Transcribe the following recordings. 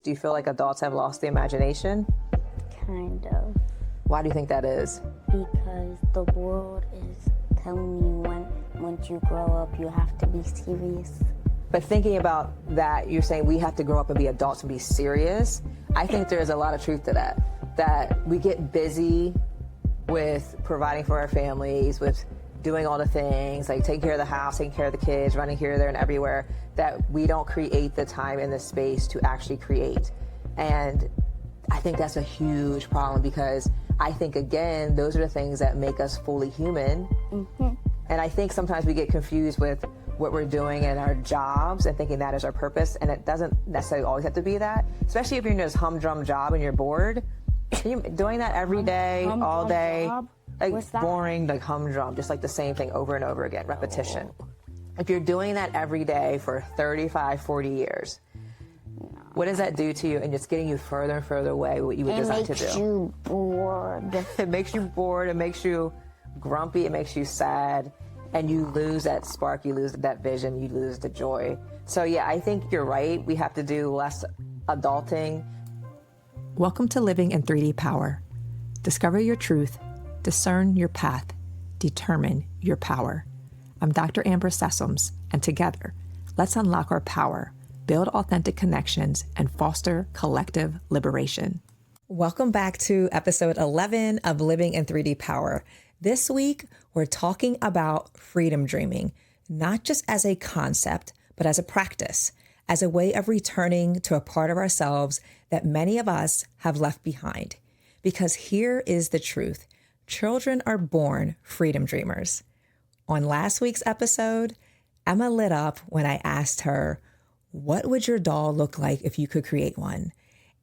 Do you feel like adults have lost the imagination? Kind of. Why do you think that is? Because the world is telling you once you grow up, you have to be serious. But thinking about that, you're saying we have to grow up and be adults and be serious. I think there's a lot of truth to that we get busy with providing for our families, with doing all the things, like taking care of the house, taking care of the kids, running here, there, and everywhere, that we don't create the time and the space to actually create. And I think that's a huge problem, because I think, again, those are the things that make us fully human. Mm-hmm. And I think sometimes we get confused with what we're doing in our jobs and thinking that is our purpose, and it doesn't necessarily always have to be that, especially if you're in this humdrum job and you're bored. You're doing that every day, all day, job? like boring, like humdrum, just like the same thing over and over again, repetition. If you're doing that every day for 35, 40 years, what does that do to you? And it's getting you further and further away what you were designed to do. It makes you bored. It makes you bored, it makes you grumpy, it makes you sad, and you lose that spark, you lose that vision, you lose the joy. So yeah, I think you're right. We have to do less adulting. Welcome to Living in 3D Power. Discover your truth, discern your path, determine your power. I'm Dr. Amber Sessoms, and together, let's unlock our power, build authentic connections, and foster collective liberation. Welcome back to episode 11 of Living in 3D Power. This week, we're talking about freedom dreaming, not just as a concept, but as a practice, as a way of returning to a part of ourselves that many of us have left behind. Because here is the truth. Children are born freedom dreamers. On last week's episode, Emma lit up when I asked her, what would your doll look like if you could create one?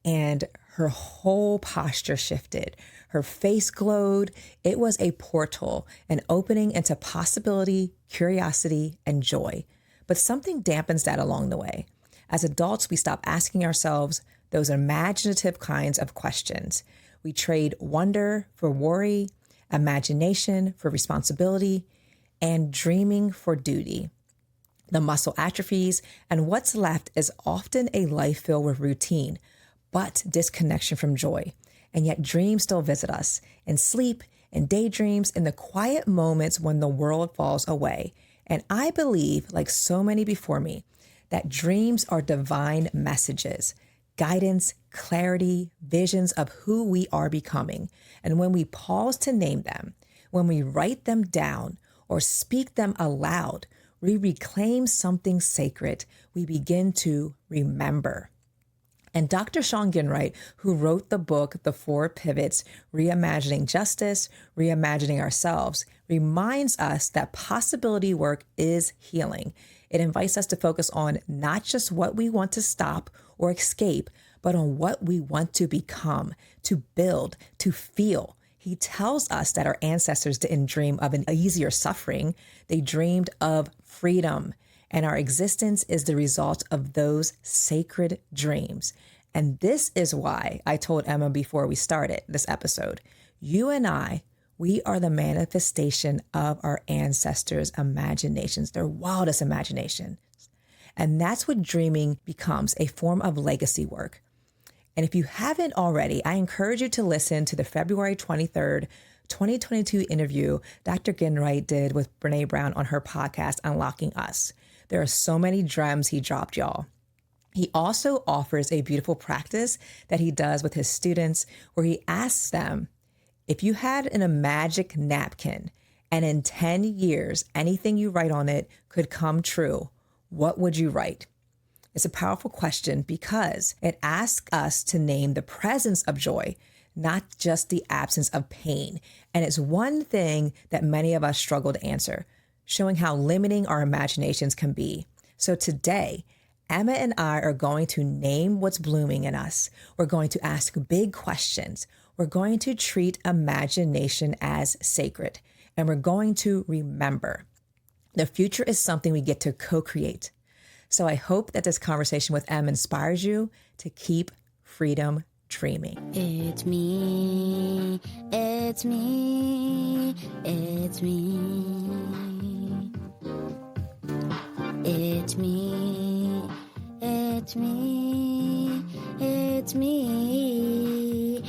And her whole posture shifted. Her face glowed. It was a portal, an opening into possibility, curiosity, and joy. But something dampens that along the way. As adults, we stop asking ourselves those imaginative kinds of questions. We trade wonder for worry, imagination for responsibility, and dreaming for duty. The muscle atrophies, and what's left is often a life filled with routine, but disconnection from joy. And yet dreams still visit us in sleep, in daydreams, in the quiet moments when the world falls away. And I believe, like so many before me, that dreams are divine messages, guidance, clarity, visions of who we are becoming. And when we pause to name them, when we write them down or speak them aloud, we reclaim something sacred. We begin to remember. And Dr. Shawn Ginwright, who wrote the book, The 4 Pivots, Reimagining Justice, Reimagining Ourselves, reminds us that possibility work is healing. It invites us to focus on not just what we want to stop or escape, but on what we want to become, to build, to feel. He tells us that our ancestors didn't dream of an easier suffering. They dreamed of freedom. And our existence is the result of those sacred dreams. And this is why I told Emma before we started this episode, you and I, we are the manifestation of our ancestors' imaginations, their wildest imaginations. And that's what dreaming becomes, a form of legacy work. And if you haven't already, I encourage you to listen to the February 23rd, 2022 interview Dr. Ginwright did with Brene Brown on her podcast, Unlocking Us. There are so many gems he dropped, y'all. He also offers a beautiful practice that he does with his students where he asks them, if you had a magic napkin and in 10 years, anything you write on it could come true, what would you write? It's a powerful question because it asks us to name the presence of joy, not just the absence of pain. And it's one thing that many of us struggle to answer, showing how limiting our imaginations can be. So today, Emma and I are going to name what's blooming in us. We're going to ask big questions. We're going to treat imagination as sacred, and we're going to remember. The future is something we get to co-create. So I hope that this conversation with Em inspires you to keep freedom dreaming. It's me, it's me, it's me. It's me, it's me, it's me.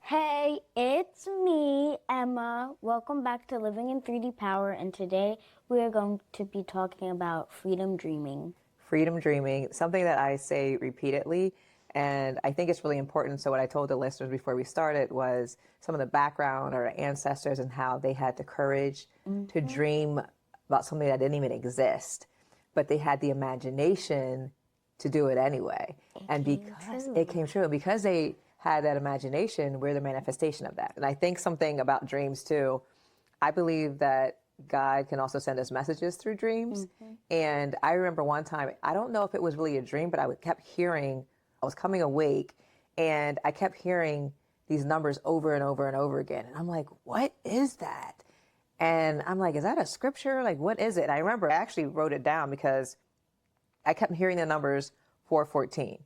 Hey, it's me, Emma. Welcome back to Living in 3D Power, and today we are going to be talking about freedom dreaming. Freedom dreaming, something that I say repeatedly, and I think it's really important. So what I told the listeners before we started was some of the background or ancestors and how they had the courage to dream about something that didn't even exist, but they had the imagination to do it anyway. And because it came true, because they had that imagination, we're the manifestation of that. And I think something about dreams too, I believe that God can also send us messages through dreams. And I remember one time, I don't know if it was really a dream, but I kept hearing, I was coming awake and I kept hearing these numbers over and over and over again. And I'm like, what is that? And I'm like, is that a scripture? Like, what is it? And I remember I actually wrote it down because I kept hearing the numbers 414.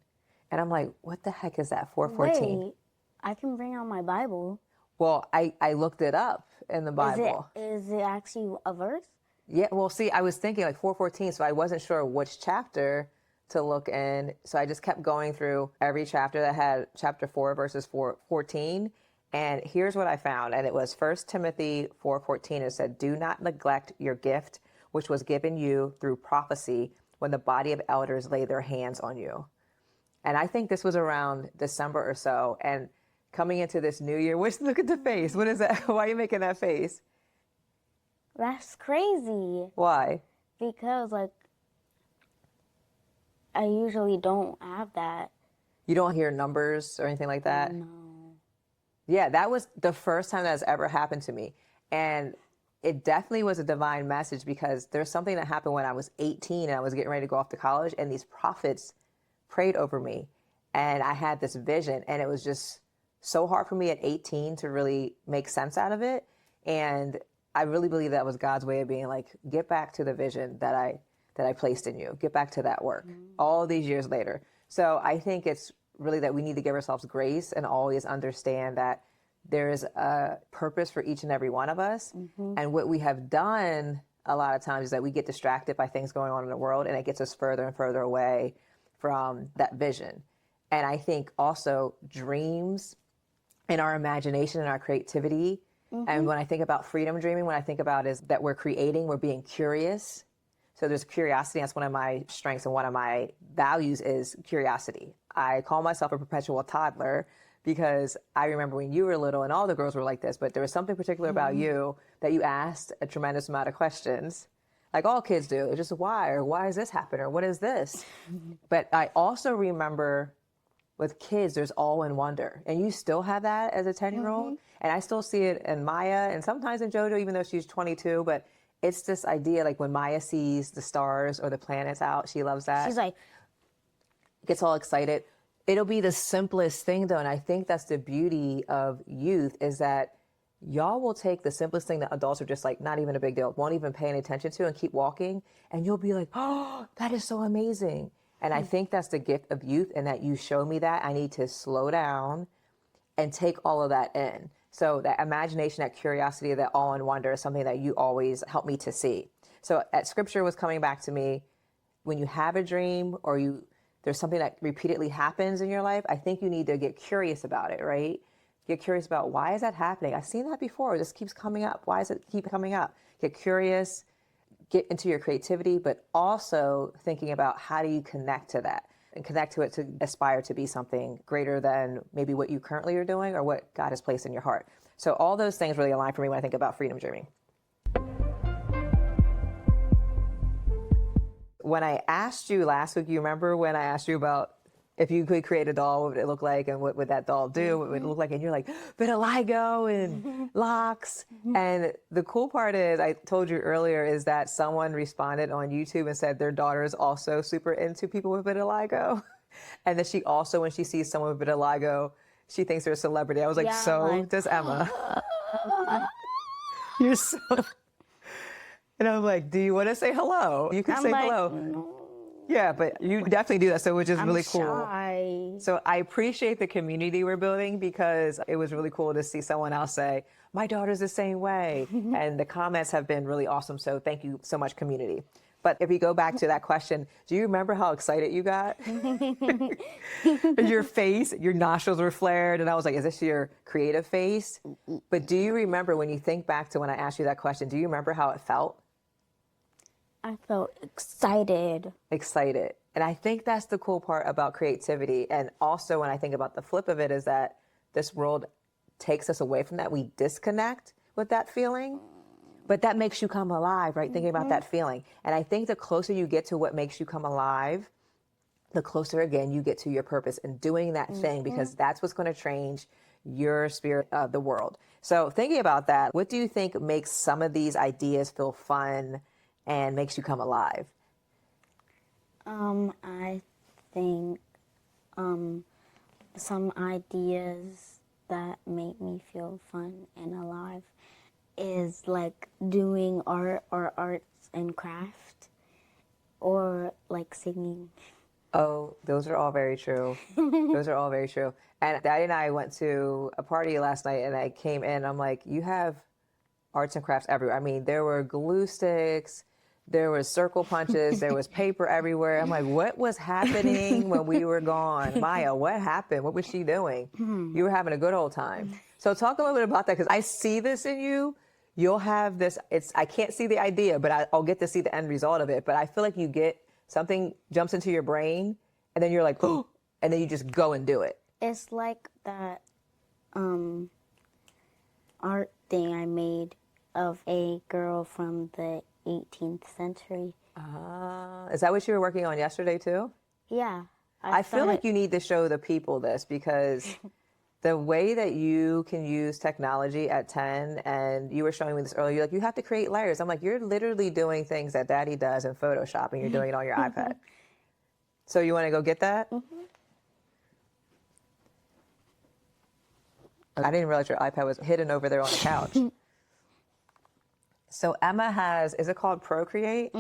And I'm like, what the heck is that, 414? Wait, I can bring out my Bible. Well, I looked it up in the Bible. Is it actually a verse? Yeah, well, see, I was thinking like 414, so I wasn't sure which chapter to look in. So I just kept going through every chapter that had chapter 4, verses 14. And here's what I found. And it was 1 Timothy 4:14. It said, do not neglect your gift, which was given you through prophecy when the body of elders lay their hands on you. And I think this was around December or so. And coming into this new year, look at the face. What is that? Why are you making that face? That's crazy. Why? Because, like, I usually don't have that. You don't hear numbers or anything like that? No. Yeah, that was the first time that's ever happened to me. And it definitely was a divine message because there's something that happened when I was 18 and I was getting ready to go off to college, and these prophets prayed over me. And I had this vision, and it was just so hard for me at 18 to really make sense out of it. And I really believe that was God's way of being like, get back to the vision that I placed in you. Get back to that work all these years later. So I think it's really that we need to give ourselves grace and always understand that there is a purpose for each and every one of us. And what we have done a lot of times is that we get distracted by things going on in the world, and it gets us further and further away from that vision. And I think also dreams and our imagination and our creativity. And when I think about freedom dreaming, what I think about is that we're creating, we're being curious. So there's curiosity. That's one of my strengths, and one of my values is curiosity. I call myself a perpetual toddler because I remember when you were little, and all the girls were like this, but there was something particular about you that you asked a tremendous amount of questions, like all kids do. It's just why, or why is this happening, or what is this? But I also remember with kids, there's awe and wonder. And you still have that as a 10-year-old. And I still see it in Maya and sometimes in JoJo, even though she's 22. But it's this idea, like when Maya sees the stars or the planets out, she loves that. She's like, Gets all excited. It'll be the simplest thing, though. And I think that's the beauty of youth, is that y'all will take the simplest thing that adults are just like, not even a big deal, won't even pay any attention to, and keep walking. And you'll be like, oh, that is so amazing. And I think that's the gift of youth, and that you show me that I need to slow down and take all of that in. So that imagination, that curiosity, that awe and wonder is something that you always help me to see. So at scripture was coming back to me, when you have a dream or there's something that repeatedly happens in your life, I think you need to get curious about it, right? Get curious about, why is that happening? I've seen that before. This keeps coming up. Why does it keep coming up? Get curious. Get into your creativity, but also thinking about how do you connect to that and connect to it to aspire to be something greater than maybe what you currently are doing or what God has placed in your heart. So all those things really align for me when I think about freedom dreaming. When I asked you last week, you remember when I asked you about if you could create a doll, what would it look like, and what would that doll do? What would it look like? And you're like, vitiligo and locks. And the cool part is, I told you earlier, is that someone responded on YouTube and said their daughter is also super into people with vitiligo. And that she also, when she sees someone with vitiligo, she thinks they're a celebrity. I was like, does Emma. You're so... And I'm like, do you want to say hello? You can say hello. Yeah, but you definitely do that, so which is I'm really cool. shy. So I appreciate the community we're building because it was really cool to see someone else say, my daughter's the same way. And the comments have been really awesome. So thank you so much, community. But if we go back to that question, do you remember how excited you got? Your face, your nostrils were flared. And I was like, is this your creative face? But do you remember when you think back to when I asked you that question, do you remember how it felt? I felt excited. Excited. And I think that's the cool part about creativity. And also when I think about the flip of it is that this world takes us away from that. We disconnect with that feeling, but that makes you come alive, right? Thinking about that feeling. And I think the closer you get to what makes you come alive, the closer again you get to your purpose and doing that thing, because that's what's going to change your spirit of the world. So thinking about that, what do you think makes some of these ideas feel fun and makes you come alive? I think some ideas that make me feel fun and alive is like doing art or arts and craft or like singing. Oh, those are all very true. Those are all very true. And Daddy and I went to a party last night and I came in, I'm like, you have arts and crafts everywhere. I mean, there were glue sticks, there was circle punches, there was paper everywhere. I'm like, what was happening when we were gone? Maya, what happened? What was she doing? You were having a good old time. So talk a little bit about that, because I see this in you. You'll have this, I can't see the idea, but I'll get to see the end result of it. But I feel like you get something jumps into your brain and then you're like, oh, and then you just go and do it. It's like that art thing I made of a girl from the 18th century. Is that what you were working on yesterday too? Yeah. I feel like you need to show the people this, because the way that you can use technology at 10, and you were showing me this earlier, you're like, you have to create layers. I'm like, you're literally doing things that Daddy does in Photoshop and you're doing it on your iPad. So you want to go get that? I didn't realize your iPad was hidden over there on the couch. So Emma has, is it called Procreate?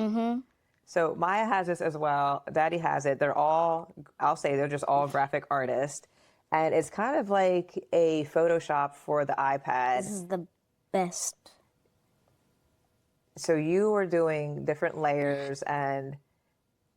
So Maya has this as well. Daddy has it. They're all, I'll say they're just all graphic artists. And it's kind of like a Photoshop for the iPad. This is the best. So you were doing different layers and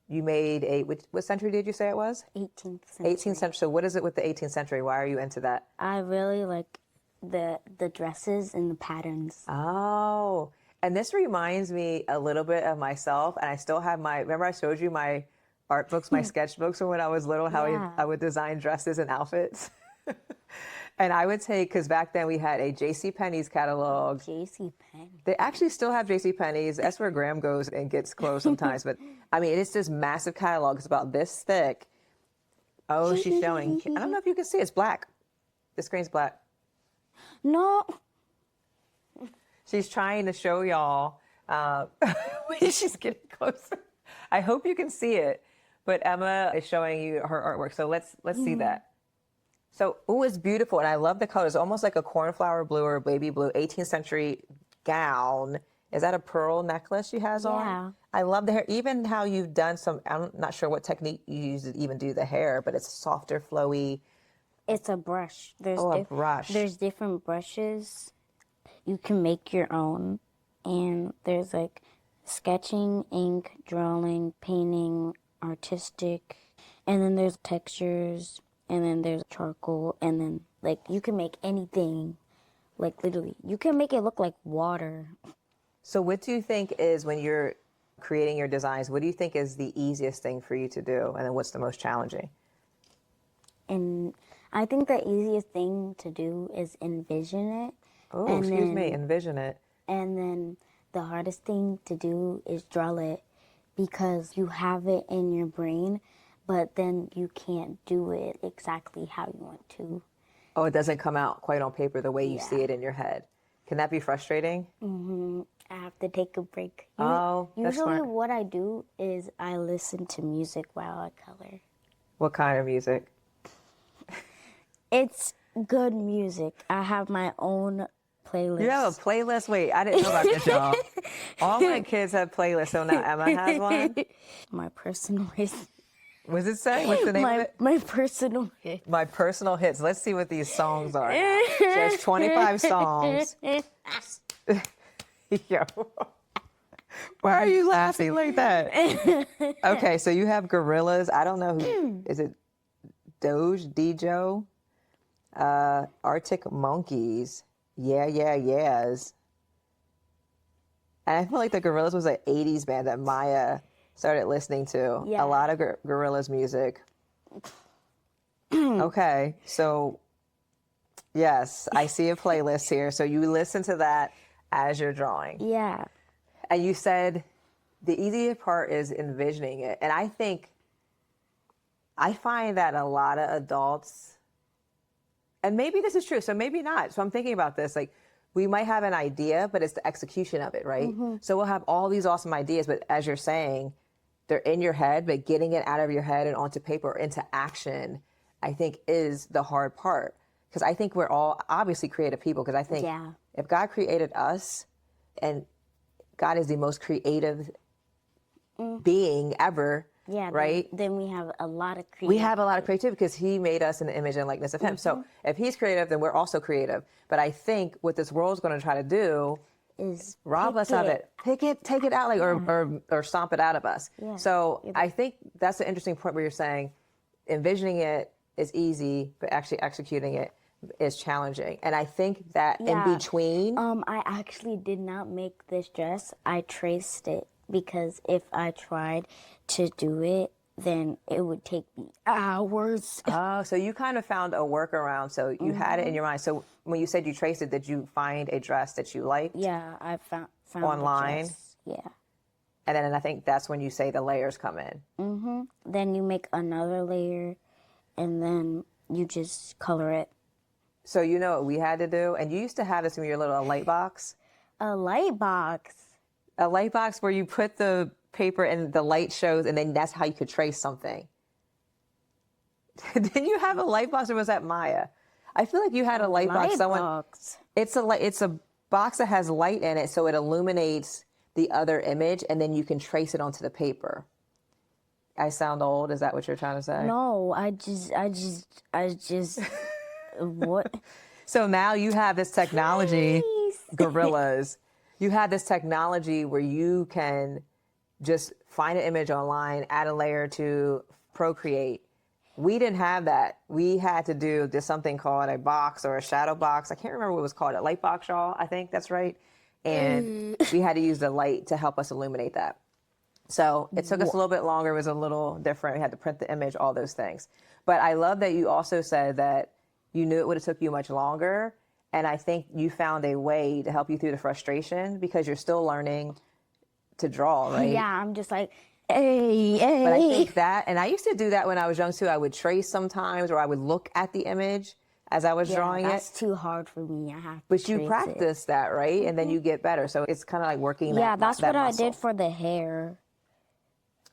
you made what century did you say it was? 18th century. 18th century. So what is it with the 18th century? Why are you into that? I really like the dresses and the patterns. Oh, and this reminds me a little bit of myself. And I still have remember I showed you my art books, my sketchbooks from when I was little, how Yeah. I would design dresses and outfits. And I would take, because back then we had a JCPenney's catalog. JCPenney. They actually still have JCPenney's. That's where Graham goes and gets clothes sometimes. But I mean, it's this massive catalog. It's about this thick. Oh, she's showing. I don't know if you can see. It's black. The screen's black. No. She's trying to show y'all. She's getting closer. I hope you can see it. But Emma is showing you her artwork. So let's see that. So, it's beautiful. And I love the colors. Almost like a cornflower blue or baby blue 18th century gown. Is that a pearl necklace she has on? Yeah. I love the hair. Even how you've done I'm not sure what technique you use to even do the hair, but it's softer, flowy. It's a brush. There's a brush. There's different brushes. You can make your own. And there's like sketching, ink, drawing, painting, artistic. And then there's textures. And then there's charcoal. And then like you can make anything. Like literally. You can make it look like water. So what do you think is, when you're creating your designs, what do you think is the easiest thing for you to do? And then what's the most challenging? And I think the easiest thing to do is envision it. Oh, excuse me, envision it. And then the hardest thing to do is draw it, because you have it in your brain, but then you can't do it exactly how you want to. Oh, it doesn't come out quite on paper the way you see it in your head. Can that be frustrating? I have to take a break. Oh, that's Usually smart. what I do is I listen to music while I color. What kind of music? It's good music. I have my own playlist. You have a playlist? Wait, I didn't know about this, y'all. All my kids have playlists, so now Emma has one. My personal hits. What does it say? What's the name of it? My personal hits. My personal hits. Let's see what these songs are now. She has 25 songs. Yo. Why are you laughing like that? Okay, so you have gorillas. I don't know who. Is it Dojo? Arctic Monkeys. Yeah, yeah, yes. And I feel like the Gorillaz was an 80s band that Maya started listening to. Yeah. A lot of Gorillaz music. Okay, so yes, I see a playlist here. So you listen to that as you're drawing. Yeah. And you said the easiest part is envisioning it. And I find that a lot of adults, and maybe this is true, so maybe not. So I'm thinking about this, like we might have an idea, but it's the execution of it, right? So we'll have all these awesome ideas, but as you're saying, they're in your head, but getting it out of your head and onto paper or into action, I think is the hard part. Because I think we're all obviously creative people, because I think if God created us, and God is the most creative being ever, Yeah, right? Then we have a lot of creativity. We have a lot of creativity because he made us in the image and likeness of him. So if he's creative, then we're also creative. But I think what this world's going to try to do is rob us of it. Pick it, take it out, like or stomp it out of us. Yeah. So I think that's an interesting point where you're saying envisioning it is easy, but actually executing it is challenging. And I think that in between. I actually did not make this dress. I traced it because if I tried to do it, then it would take me hours. Oh, so you kind of found a workaround. So you had it in your mind. So when you said you traced it, did you find a dress that you liked? Yeah, I found online. a dress. Yeah. And then I think that's when you say the layers come in. Then you make another layer, and then you just color it. So you know what we had to do? And you used to have this in your little light box. A light box. A light box where you put the paper and the light shows, and then that's how you could trace something. Didn't you have a light box, or was that Maya? I feel like you had a light box. Box. It's a box that has light in it, so it illuminates the other image, and then you can trace it onto the paper. I sound old. Is that what you're trying to say? No, I just. What? So now you have this technology, gorillas. You have this technology where you can just find an image online, add a layer to Procreate. We didn't have that. We had to do this something called a box or a shadow box. I can't remember what it was called. A light box, y'all. I think that's right. And we had to use the light to help us illuminate that. So it took us a little bit longer. It was a little different. We had to print the image, all those things. But I love that you also said that you knew it would have took you much longer. And I think you found a way to help you through the frustration because you're still learning to draw, right? Yeah, I'm just like, hey. But I think that, and I used to do that when I was young too. I would trace sometimes, or I would look at the image as I was drawing it. That's too hard for me. I have to But you trace practice that, right? And then you get better. So it's kind of like working that. Yeah, that's that what muscle. I did for the hair.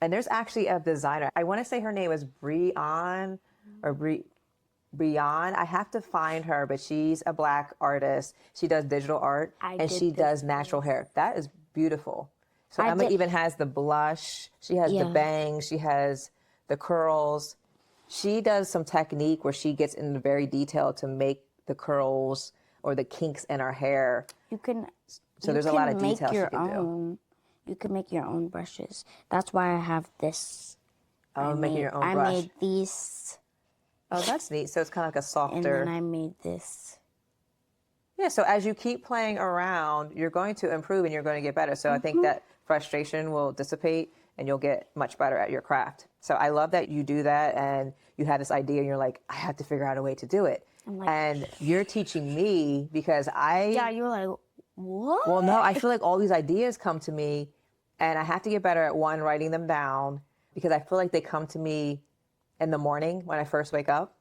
And there's actually a designer. I want to say her name is Brian or Brian. I have to find her, but she's a Black artist. She does digital art, and she does natural hair. That is beautiful. So Emma even has the blush. She has the bangs. She has the curls. She does some technique where she gets into very detail to make the curls or the kinks in her hair. You can. So there's a lot of details you you can do. You can make your own brushes. That's why I have this. Making your own brush. I made these. Oh, that's neat. So it's kind of like a softer. And then I made this. Yeah, so as you keep playing around, you're going to improve and you're going to get better. So I think that frustration will dissipate and you'll get much better at your craft. So I love that you do that and you had this idea and you're like, I have to figure out a way to do it. Like, and you're teaching me because Yeah, you're like, what? Well, no, I feel like all these ideas come to me and I have to get better at one, writing them down because I feel like they come to me in the morning when I first wake up.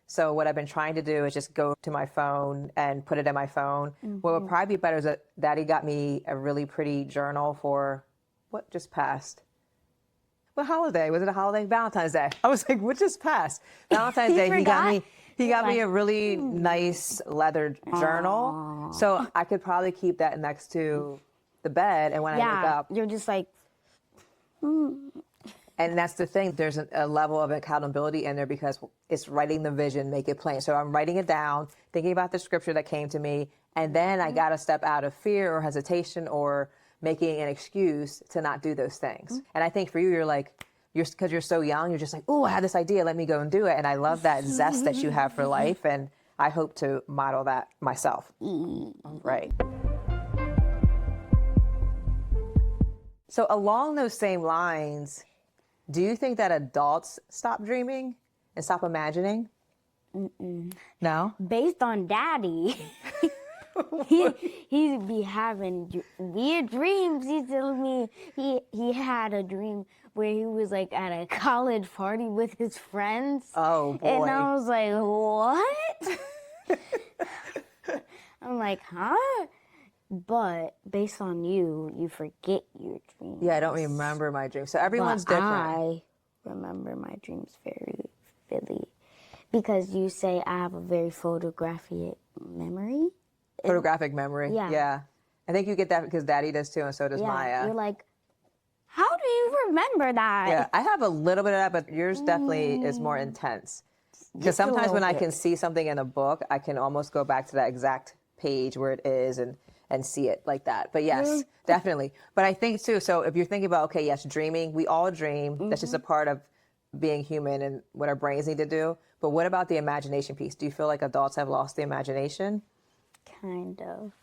So what I've been trying to do is just go to my phone and put it in my phone. What would probably be better is that Daddy got me a really pretty journal for what just passed. What holiday? Was it a holiday? Valentine's Day. I was like, what just passed? Valentine's Day. He got me a really nice leather journal. Aw. So I could probably keep that next to the bed. And when I wake Yeah, up, you're just like, and that's the thing, there's a level of accountability in there because it's writing the vision, make it plain. So I'm writing it down, thinking about the scripture that came to me, and then I got to step out of fear or hesitation or making an excuse to not do those things. And I think for you, you're like, because you're so young, you're just like, oh, I had this idea, let me go and do it. And I love that zest that you have for life, and I hope to model that myself. Right. So along those same lines, do you think that adults stop dreaming and stop imagining? No? based on Daddy, he'd be having weird dreams. He told me he had a dream where he was like at a college party with his friends. Oh, boy. And I was like, what? I'm like, huh? But based on you forget your dreams. Yeah, I don't remember my dreams. So everyone's But different. I remember my dreams very vividly because you say I have a very photographic memory. Photographic memory. Yeah. I think you get that because Daddy does too, and so does Yeah, Maya. you're like, how do you remember that? Yeah, I have a little bit of that, but yours definitely is more intense. Because sometimes when I can see something in a book, I can almost go back to that exact page where it is and see it like that. But yes, definitely. But I think too, so if you're thinking about, okay, yes, dreaming, we all dream. That's just a part of being human and what our brains need to do. But what about the imagination piece? Do you feel like adults have lost the imagination? Kind of.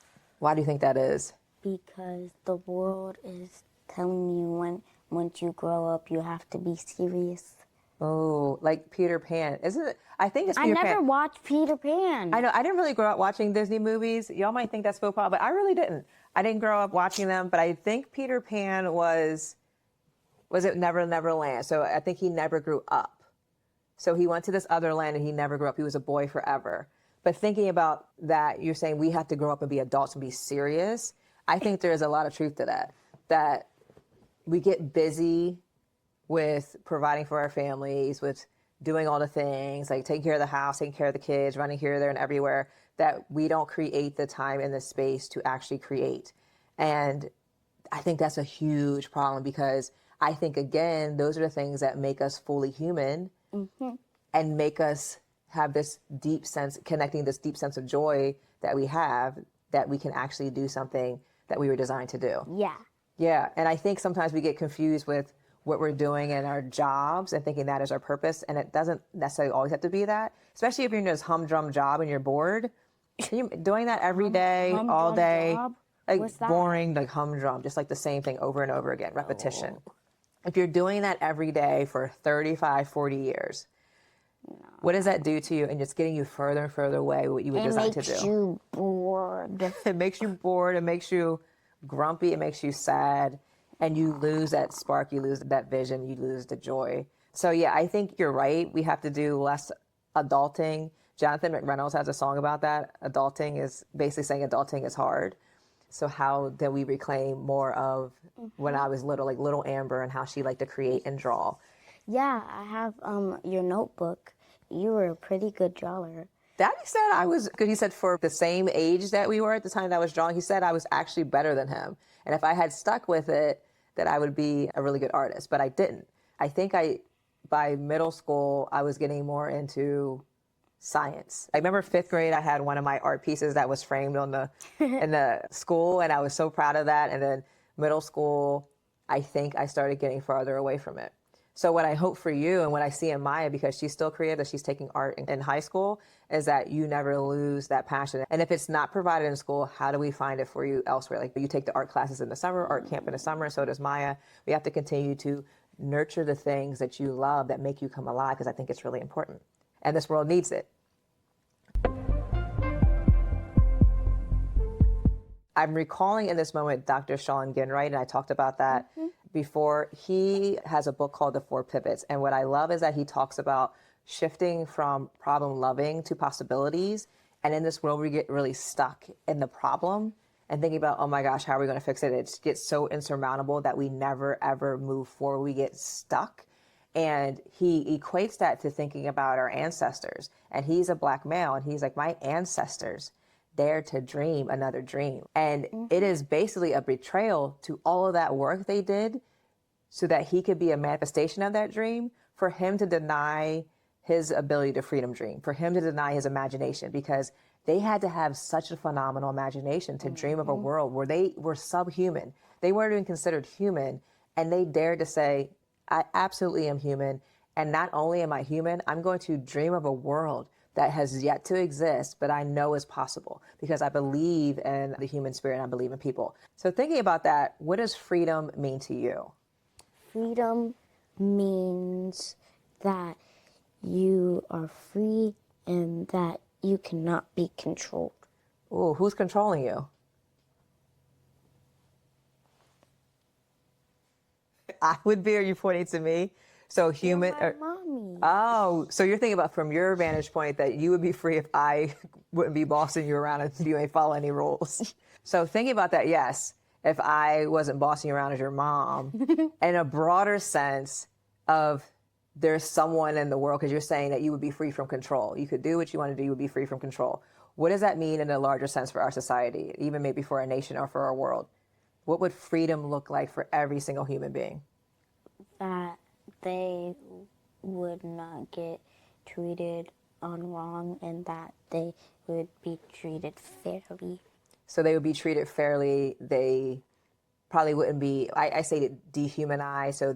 Why do you think that is? Because the world is telling you once you grow up, you have to be serious. Oh, like Peter Pan. Isn't it? I think it's I Peter never Pan. watched Peter Pan. I know. I didn't really grow up watching Disney movies. Y'all might think that's faux pas, but I really didn't. I didn't grow up watching them, but I think Peter Pan was it Neverland? So I think he never grew up. So he went to this other land and he never grew up. He was a boy forever. But thinking about that, you're saying we have to grow up and be adults and be serious. I think there's a lot of truth to that. That we get busy with providing for our families, with doing all the things, like taking care of the house, taking care of the kids, running here, there, and everywhere, that we don't create the time and the space to actually create. And I think that's a huge problem because I think, again, those are the things that make us fully human and make us have this deep sense, connecting this deep sense of joy that we have, that we can actually do something that we were designed to do. Yeah. Yeah, and I think sometimes we get confused with what we're doing in our jobs and thinking that is our purpose, and it doesn't necessarily always have to be that, especially if you're in this humdrum job and you're bored. You're doing that every day, all Humdrum day, job? like What's that? boring, like humdrum, just like the same thing over and over again, repetition. If you're doing that every day for 35, 40 years, what does that do to you? And it's getting you further and further away what you were It designed to makes do. you bored. It makes you bored. It makes you grumpy. It makes you sad. And you lose that spark. You lose that vision. You lose the joy. So, yeah, I think you're right. We have to do less adulting. Jonathan McReynolds has a song about that. Adulting is basically saying adulting is hard. So how do we reclaim more of when I was little, like little Amber, and how she liked to create and draw? Yeah, I have your notebook. You were a pretty good drawer. Daddy said I was good. He said for the same age that we were at the time that I was drawing, he said I was actually better than him. And if I had stuck with it, that I would be a really good artist. But I didn't. I think by middle school, I was getting more into science. I remember 5th grade, I had one of my art pieces that was framed on in the school, and I was so proud of that. And then middle school, I think I started getting farther away from it. So what I hope for you and what I see in Maya, because she's still creative, she's taking art in high school, is that you never lose that passion. And if it's not provided in school, how do we find it for you elsewhere? Like you take the art classes in the summer, art camp in the summer, so does Maya. We have to continue to nurture the things that you love that make you come alive, because I think it's really important. And this world needs it. I'm recalling in this moment Dr. Shawn Ginwright, and I talked about that before. He has a book called The 4 Pivots. And what I love is that he talks about shifting from problem loving to possibilities. And in this world, we get really stuck in the problem and thinking about, oh my gosh, how are we going to fix it? It gets so insurmountable that we never, ever move forward. We get stuck And he equates that to thinking about our ancestors. And he's a Black male, and he's like, my ancestors dared to dream another dream. And it is basically a betrayal to all of that work they did so that he could be a manifestation of that dream, for him to deny his ability to freedom dream, for him to deny his imagination, because they had to have such a phenomenal imagination to dream of a world where they were subhuman. They weren't even considered human. And they dared to say, I absolutely am human. And not only am I human, I'm going to dream of a world that has yet to exist, but I know is possible because I believe in the human spirit and I believe in people. So thinking about that, what does freedom mean to you? Freedom means that you are free and that you cannot be controlled. Ooh, who's controlling you? I would be, or you pointing to me? So human. My mommy. Oh, so you're thinking about from your vantage point that you would be free if I wouldn't be bossing you around and you ain't follow any rules. So thinking about that, yes, if I wasn't bossing you around as your mom, in a broader sense of there's someone in the world, because you're saying that you would be free from control. You could do what you want to do, you would be free from control. What does that mean in a larger sense for our society, even maybe for our nation or for our world? What would freedom look like for every single human being? That they would not get treated wrong and that they would be treated fairly. So they would be treated fairly. They probably wouldn't be, I say it dehumanized, so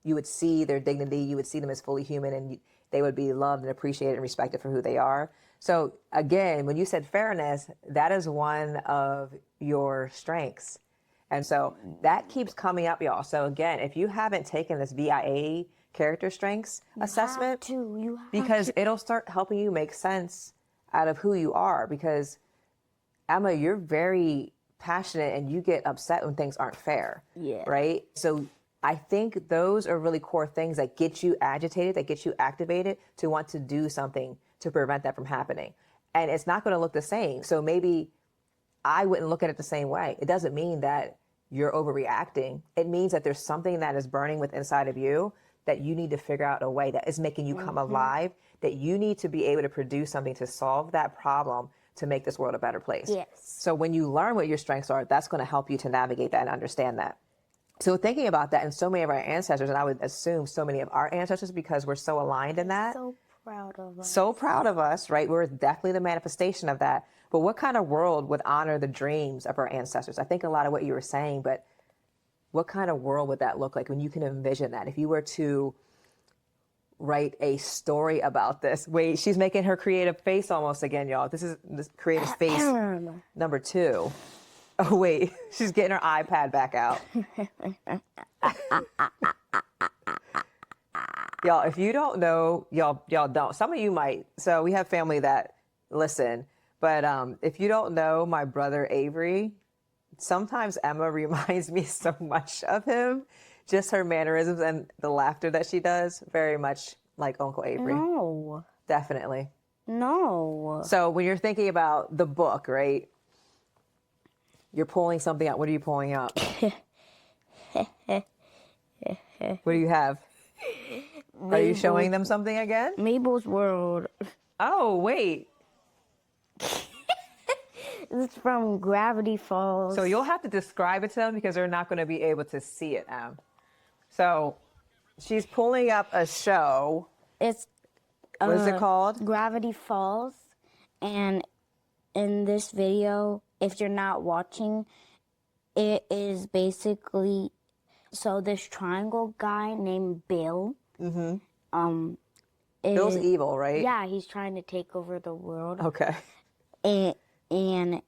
you would see their dignity, you would see them as fully human, and they would be loved and appreciated and respected for who they are. So again, when you said fairness, that is one of your strengths. And so that keeps coming up, y'all. So again, if you haven't taken this VIA character strengths assessment, You have because to. it'll start helping you make sense out of who you are. Because Emma, you're very passionate and you get upset when things aren't fair. Yeah. Right? So I think those are really core things that get you agitated, that get you activated to want to do something to prevent that from happening. And it's not going to look the same. So maybe I wouldn't look at it the same way. It doesn't mean that you're overreacting. It means that there's something that is burning within inside of you that you need to figure out a way that is making you come alive, that you need to be able to produce something to solve that problem to make this world a better place. Yes. So when you learn what your strengths are, that's going to help you to navigate that and understand that. So thinking about that, and so many of our ancestors, and I would assume so many of our ancestors, because we're so aligned in that. So proud of us. So proud of us, right? We're definitely the manifestation of that. But what kind of world would honor the dreams of our ancestors? I think a lot of what you were saying, but what kind of world would that look like when you can envision that? If you were to write a story about this. Wait, she's making her creative face almost again, y'all. This is this creative face number 2. Oh, wait, she's getting her iPad back out. Y'all, if you don't know, y'all don't. Some of you might. So we have family that listen. But if you don't know my brother Avery, sometimes Emma reminds me so much of him. Just her mannerisms and the laughter that she does, very much like Uncle Avery. No. Definitely. No. So when you're thinking about the book, right? You're pulling something out. What are you pulling out? What do you have? Are you showing them something again? Mabel's World. Oh, wait. It's from Gravity Falls. So you'll have to describe it to them because they're not going to be able to see it, Em. So she's pulling up a show. It's What is it called? Gravity Falls. And in this video, if you're not watching, it is basically, so this triangle guy named Bill. Mm-hmm. Bill's evil, right? Yeah, he's trying to take over the world. Okay. And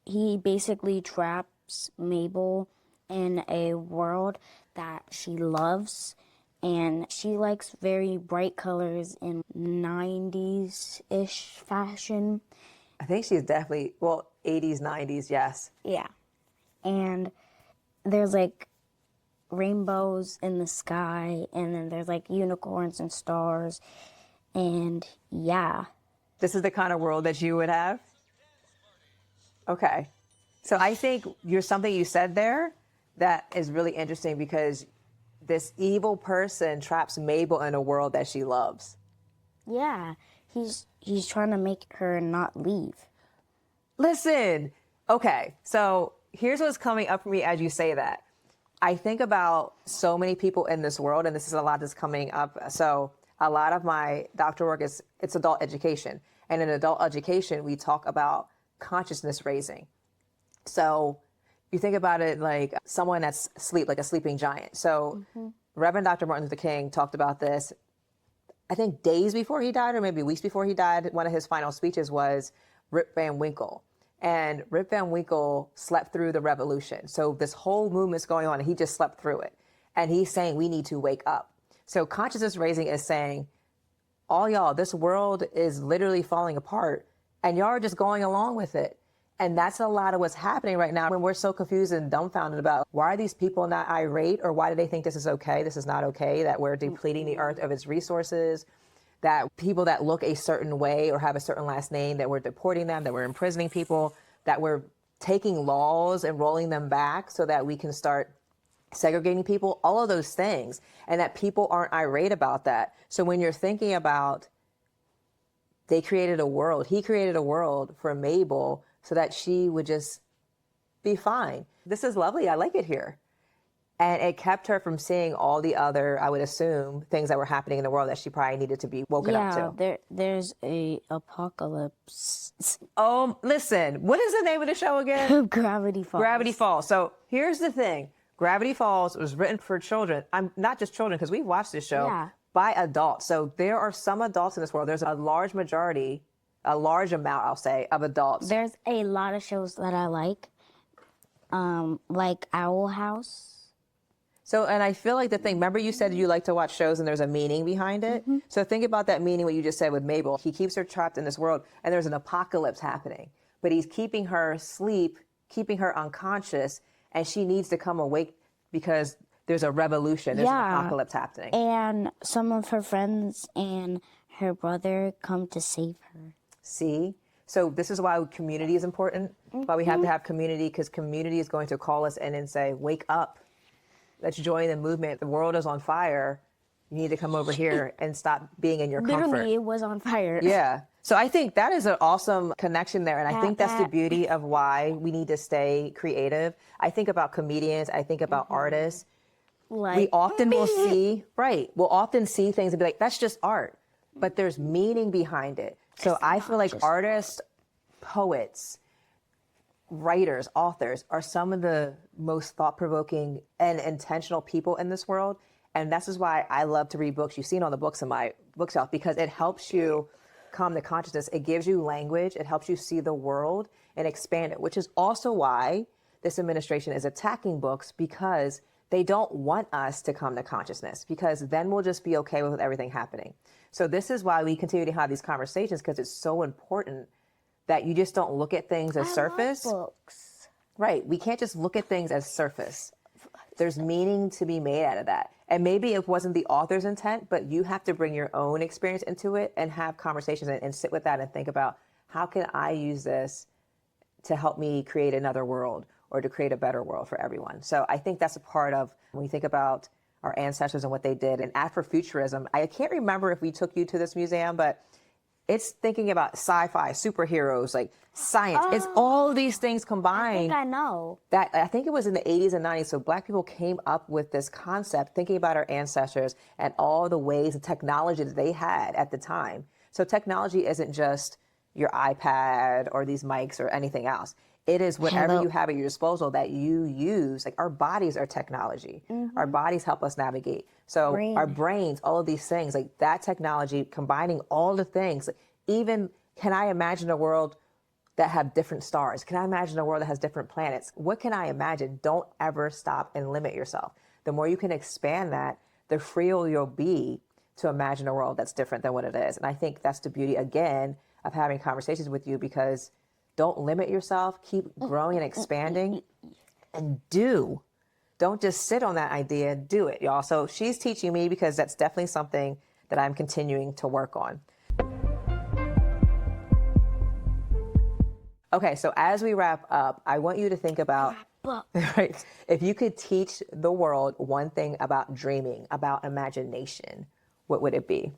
he basically traps Mabel in a world that she loves, and she likes very bright colors in 90s-ish fashion. I think she's definitely, 80s, 90s, yes. Yeah. And there's like rainbows in the sky, and then there's like unicorns and stars, and yeah. This is the kind of world that you would have? Okay. So I think something you said there that is really interesting because this evil person traps Mabel in a world that she loves. Yeah, he's trying to make her not leave. Listen, okay, so here's what's coming up for me as you say that. I think about so many people in this world, and this is a lot that's coming up. So a lot of my doctoral work it's adult education. And in adult education, we talk about consciousness raising. So you think about it like someone that's asleep, like a sleeping giant. So Reverend Dr. Martin Luther King talked about this, I think days before he died, or maybe weeks before he died. One of his final speeches was Rip Van Winkle. And Rip Van Winkle slept through the revolution. So this whole movement's going on and he just slept through it. And he's saying we need to wake up. So consciousness raising is saying, all y'all, this world is literally falling apart and y'all are just going along with it. And that's a lot of what's happening right now when we're so confused and dumbfounded about why are these people not irate, or why do they think this is okay? This is not okay, that we're depleting the earth of its resources, that people that look a certain way or have a certain last name, that we're deporting them, that we're imprisoning people, that we're taking laws and rolling them back so that we can start segregating people, all of those things, and that people aren't irate about that. So when you're thinking about he created a world for Mabel so that she would just be fine. This is lovely. I like it here. And it kept her from seeing all the other, I would assume, things that were happening in the world that she probably needed to be woken up to. Yeah, there's a apocalypse. Oh, listen, what is the name of the show again? Gravity Falls. Gravity Falls. So here's the thing. Gravity Falls was written for children. I'm not just children, because we've watched this show, by adults. So there are some adults in this world. There's a large majority, a large amount, I'll say, of adults. There's a lot of shows that I like Owl House. So, and I feel like the thing, remember you said you like to watch shows and there's a meaning behind it? So think about that meaning, what you just said with Mabel. He keeps her trapped in this world and there's an apocalypse happening, but he's keeping her asleep, keeping her unconscious, and she needs to come awake because there's a revolution, there's an apocalypse happening. And some of her friends and her brother come to save her. See? So this is why community is important, why we have to have community, because community is going to call us in and say, wake up. Let's join the movement. The world is on fire. You need to come over here and stop being in your comfort. Literally, it was on fire. Yeah. So I think that is an awesome connection there. And I think that's the beauty of why we need to stay creative. I think about comedians. I think about artists. We often will see, we'll often see things and be like, that's just art. But there's meaning behind it. So I feel like artists, poets, writers, authors are some of the most thought-provoking and intentional people in this world. And this is why I love to read books. You've seen all the books in my bookshelf, because it helps you come to consciousness. It gives you language. It helps you see the world and expand it, which is also why this administration is attacking books, because they don't want us to come to consciousness, because then we'll just be okay with everything happening. So this is why we continue to have these conversations, because it's so important that you just don't look at things as surface. Love books. Right. We can't just look at things as surface. There's meaning to be made out of that. And maybe it wasn't the author's intent, but you have to bring your own experience into it and have conversations and sit with that and think about, how can I use this to help me create another world or to create a better world for everyone? So I think that's a part of when we think about our ancestors and what they did. And Afrofuturism, I can't remember if we took you to this museum, but it's thinking about sci-fi, superheroes, like science. It's all these things combined. I think I know. That I think it was in the 80s and 90s. So Black people came up with this concept, thinking about our ancestors and all the ways and technology that they had at the time. So technology isn't just your iPad or these mics or anything else. It is whatever you have at your disposal that you use. Like our bodies are technology. Our bodies help us navigate. So our brains, all of these things, like that technology, combining all the things. Even, can I imagine a world that have different stars? Can I imagine a world that has different planets? What can I imagine? Don't ever stop and limit yourself. The more you can expand that, the freer you'll be to imagine a world that's different than what it is. And I think that's the beauty, again, of having conversations with you, because don't limit yourself. Keep growing and expanding, and don't just sit on that idea. Do it, y'all. So she's teaching me, because that's definitely something that I'm continuing to work on. Okay, so as we wrap up, I want you to think about book. Right? If you could teach the world one thing about dreaming, about imagination, what would it be?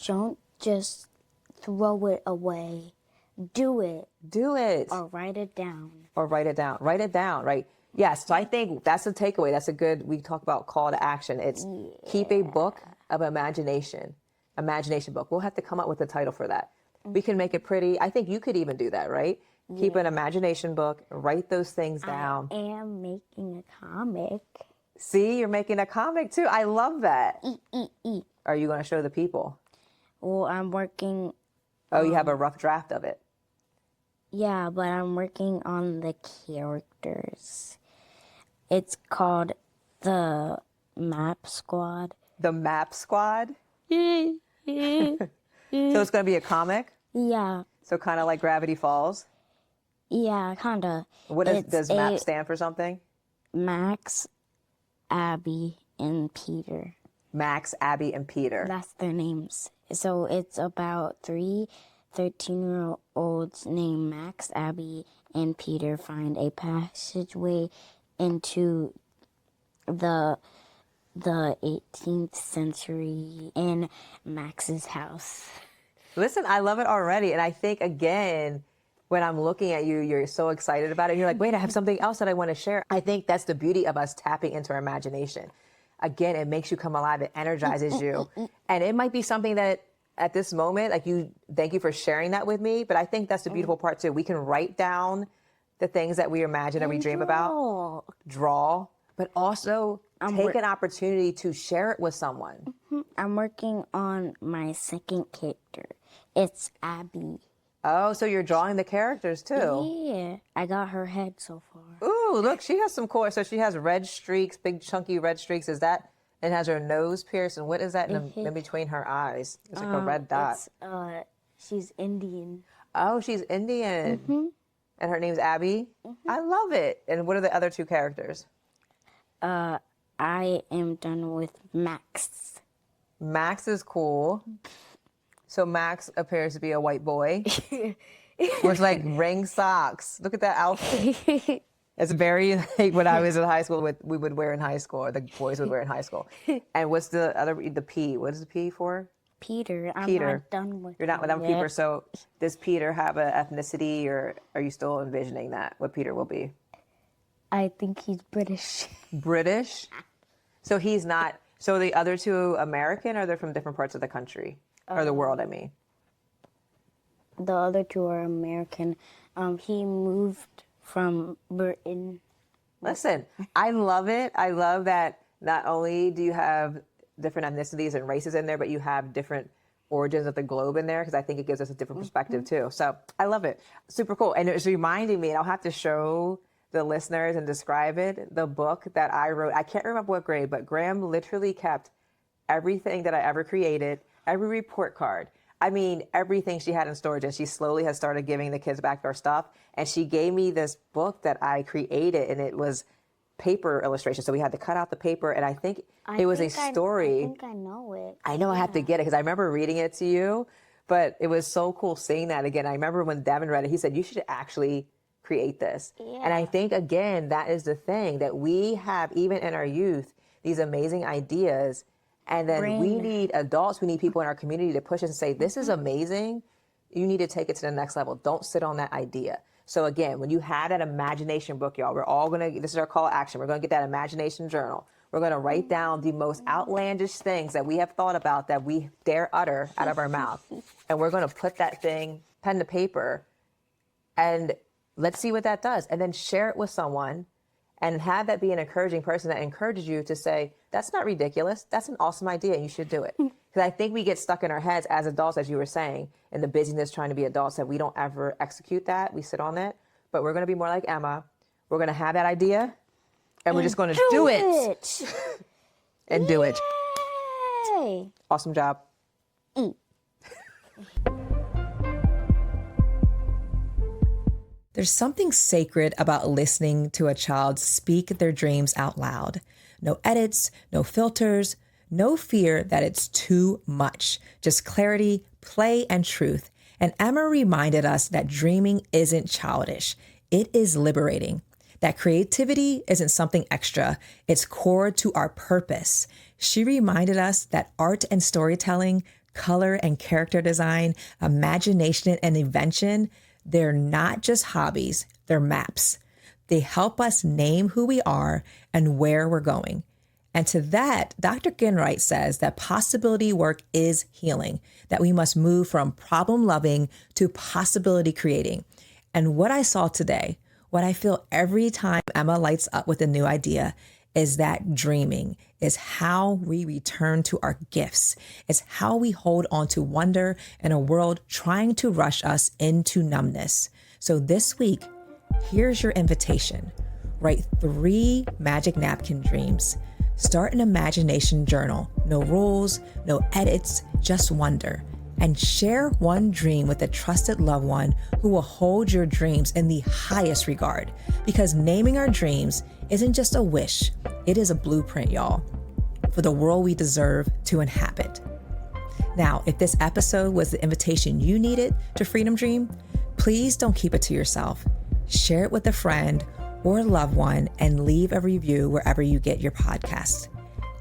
Don't just throw it away. Do it. Do it. Or write it down. Or write it down. Write it down, right? Yes. So I think that's a takeaway. That's a good, we talk about call to action. It's keep a book of imagination book. We'll have to come up with a title for that. We can make it pretty. I think you could even do that, right? Keep an imagination book, write those things down. I am making a comic. See, you're making a comic too. I love that. Are you going to show the people? Well, I'm working. Oh, you have a rough draft of it. Yeah, but I'm working on the characters. It's called the Map Squad. The Map Squad? So it's going to be a comic? Yeah. So kind of like Gravity Falls? Yeah, kind of. Does MAP stand for something? Max, Abby, and Peter. Max, Abby, and Peter. That's their names. So it's about 3 13-year-olds named Max, Abby, and Peter find a passageway into the 18th century in Max's house. Listen, I love it already. And I think, again, when I'm looking at you, you're so excited about it. You're like, wait, I have something else that I want to share. I think that's the beauty of us tapping into our imagination. Again, it makes you come alive. It energizes you. And it might be something that at this moment, thank you for sharing that with me. But I think that's the beautiful part too. We can write down the things that we imagine and we dream about, draw, but also take an opportunity to share it with someone. I'm working on my second character. It's Abby. Oh, so you're drawing the characters too. Yeah, I got her head so far. Ooh, look, she has some cool. So she has red streaks, big chunky red streaks. Is that, and has her nose pierced? And what is that in between her eyes? It's like a red dot. She's Indian. Oh, she's Indian. And her name's Abby? I love it. And what are the other two characters? I am done with Max. Max is cool. So Max appears to be a white boy. With like ring socks. Look at that outfit. It's very like what I was in high school, we would wear in high school, or the boys would wear in high school. And what's the P? What is the P for? Peter. I'm Peter. not done with You're not him done with yet. Peter. So does Peter have an ethnicity, or are you still envisioning that, what Peter will be? I think he's British. British? So he's not, so the other two American, or they're from different parts of the country? Or the world, I mean. The other two are American. He moved from Britain. Listen, I love it. I love that not only do you have different ethnicities and races in there, but you have different origins of the globe in there, because I think it gives us a different perspective too. So I love it. Super cool. And it's reminding me, and I'll have to show the listeners and describe it, the book that I wrote. I can't remember what grade, but Graham literally kept everything that I ever created, every report card. I mean, everything she had in storage, and she slowly has started giving the kids back their stuff. And she gave me this book that I created, and it was paper illustration. So we had to cut out the paper, and I think it was a story. I think I know it. I know I have to get it, because I remember reading it to you, but it was so cool seeing that again. I remember when Devin read it, he said, you should actually create this. Yeah. And I think, again, that is the thing, that we have, even in our youth, these amazing ideas. And then we need adults, we need people in our community to push us and say, this is amazing. You need to take it to the next level. Don't sit on that idea. So again, when you have that imagination book, y'all, we're all going to, this is our call to action. We're going to get that imagination journal. We're going to write down the most outlandish things that we have thought about that we dare utter out of our mouth. And we're going to put that thing, pen to paper, and let's see what that does. And then share it with someone, and have that be an encouraging person that encourages you to say, that's not ridiculous. That's an awesome idea, and you should do it. Because I think we get stuck in our heads as adults, as you were saying, in the busyness trying to be adults, that we don't ever execute that. We sit on it. But we're going to be more like Emma. We're going to have that idea, and we're just going to do it. And do it. Yay! Awesome job. There's something sacred about listening to a child speak their dreams out loud. No edits, no filters, no fear that it's too much. Just clarity, play, and truth. And Emma reminded us that dreaming isn't childish. It is liberating. that creativity isn't something extra, it's core to our purpose. She reminded us that art and storytelling, color and character design, imagination and invention, they're not just hobbies, they're maps. They help us name who we are and where we're going. And to that, Dr. Ginwright says that possibility work is healing, that we must move from problem loving to possibility creating. And what I saw today, what I feel every time Emma lights up with a new idea, is that dreaming is how we return to our gifts. It's how we hold on to wonder in a world trying to rush us into numbness. So this week, here's your invitation. Write 3 magic napkin dreams. Start an imagination journal. No rules, no edits, just wonder. And share one dream with a trusted loved one who will hold your dreams in the highest regard. Because naming our dreams isn't just a wish, it is a blueprint, y'all, for the world we deserve to inhabit. Now, if this episode was the invitation you needed to Freedom Dream, please don't keep it to yourself. Share it with a friend or loved one and leave a review wherever you get your podcasts.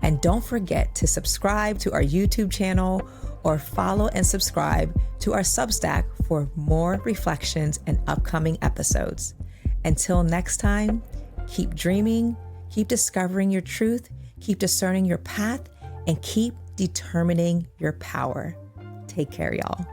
And don't forget to subscribe to our YouTube channel or follow and subscribe to our Substack for more reflections and upcoming episodes. Until next time, keep dreaming, keep discovering your truth, keep discerning your path, and keep determining your power. Take care, y'all.